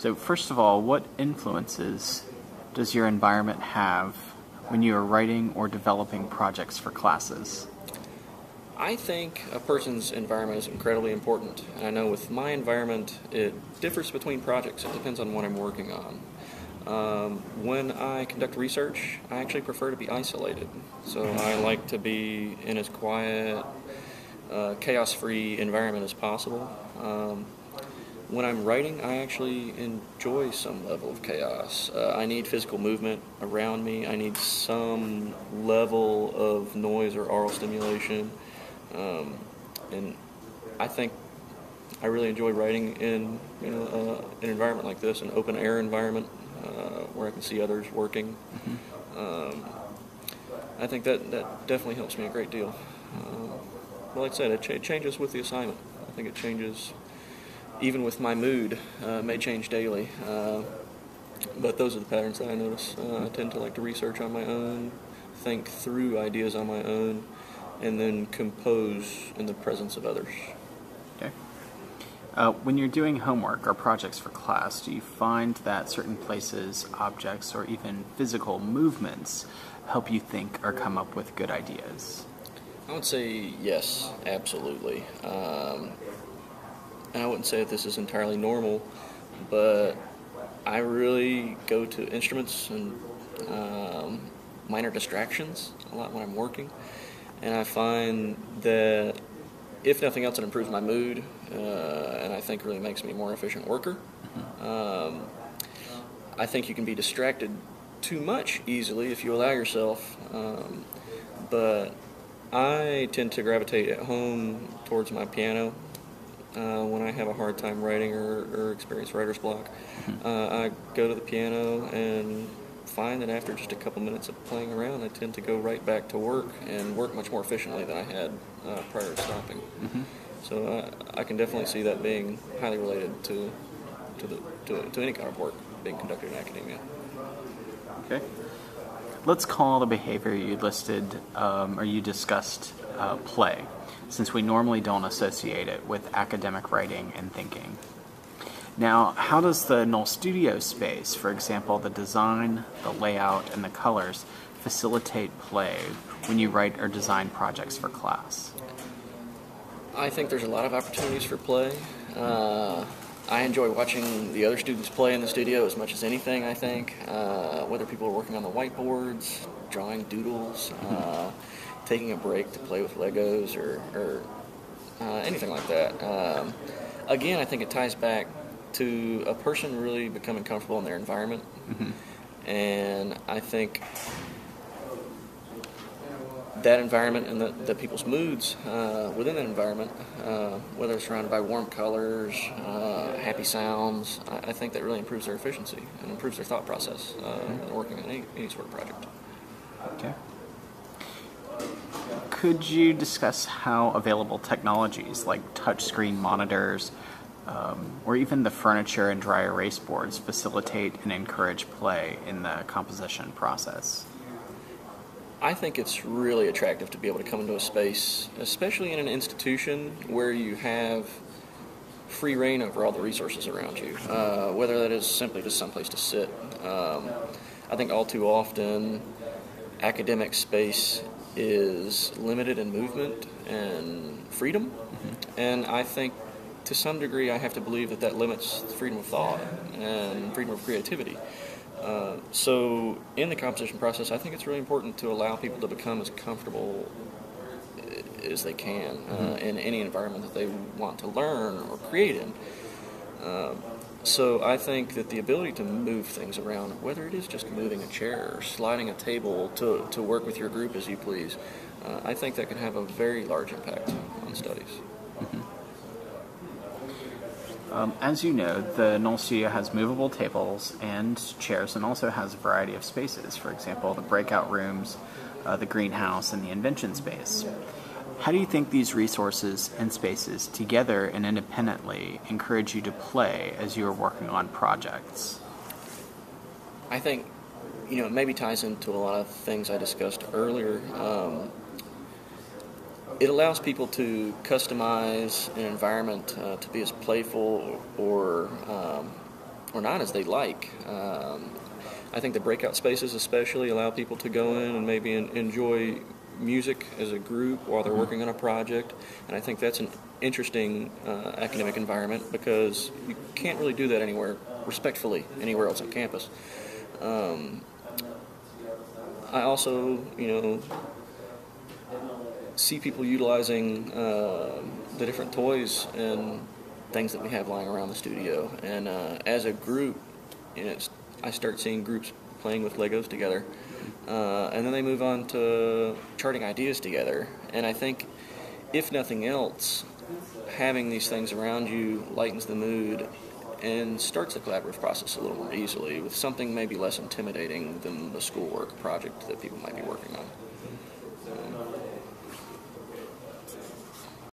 So first of all, what influences does your environment have when you are writing or developing projects for classes? I think a person's environment is incredibly important. And I know with my environment, it differs between projects. It depends on what I'm working on. When I conduct research, I actually prefer to be isolated. So I like to be in as quiet, chaos-free environment as possible. When I'm writing, I actually enjoy some level of chaos. I need physical movement around me. I need some level of noise or aural stimulation. And I think I really enjoy writing in an environment like this, an open air environment where I can see others working. I think that definitely helps me a great deal. But like I said, it changes with the assignment. I think it changes even with my mood. It may change daily. But those are the patterns that I notice. I tend to like to research on my own, think through ideas on my own, and then compose in the presence of others. Okay. When you're doing homework or projects for class, do you find that certain places, objects, or even physical movements help you think or come up with good ideas? I would say yes, absolutely. And I wouldn't say that this is entirely normal, but I really go to instruments and minor distractions a lot when I'm working. And I find that, if nothing else, it improves my mood, and I think really makes me a more efficient worker. I think you can be distracted too much easily if you allow yourself, but I tend to gravitate at home towards my piano when I have a hard time writing or experience writer's block. I go to the piano and find that after just a couple minutes of playing around, I tend to go right back to work and work much more efficiently than I had prior to stopping. So I can definitely see that being highly related to any kind of work being conducted in academia. Okay. Let's call the behavior you listed or you discussed play, since we normally don't associate it with academic writing and thinking. Now, how does the Knoll Studio space, for example, the design, the layout, and the colors, facilitate play when you write or design projects for class? I think there's a lot of opportunities for play. I enjoy watching the other students play in the studio as much as anything, I think. Whether people are working on the whiteboards, drawing doodles, taking a break to play with Legos or anything like that. Again, I think it ties back to a person really becoming comfortable in their environment. And I think that environment and the people's moods within that environment, whether it's surrounded by warm colors, happy sounds, I think that really improves their efficiency and improves their thought process working on any sort of project. Okay. Could you discuss how available technologies like touchscreen monitors or even the furniture and dry erase boards facilitate and encourage play in the composition process? I think it's really attractive to be able to come into a space, especially in an institution where you have free reign over all the resources around you, whether that is simply just someplace to sit. I think all too often academic space is limited in movement and freedom, and I think to some degree I have to believe that limits freedom of thought and freedom of creativity. So in the composition process, I think it's really important to allow people to become as comfortable as they can in any environment that they want to learn or create in. So I think that the ability to move things around, whether it is just moving a chair or sliding a table to work with your group as you please, I think that can have a very large impact on studies. As you know, the Knoll Studio has movable tables and chairs and also has a variety of spaces. For example, the breakout rooms, the greenhouse, and the invention space. How do you think these resources and spaces, together and independently, encourage you to play as you are working on projects? I think, it maybe ties into a lot of things I discussed earlier. It allows people to customize an environment to be as playful or or not as they like. I think the breakout spaces especially allow people to go in and maybe enjoy music as a group while they're working on a project, and I think that's an interesting academic environment because you can't really do that respectfully anywhere else on campus. I also, see people utilizing the different toys and things that we have lying around the studio, and as a group, I start seeing groups playing with Legos together, and then they move on to charting ideas together. And I think, if nothing else, having these things around you lightens the mood and starts the collaborative process a little more easily with something maybe less intimidating than the schoolwork project that people might be working on.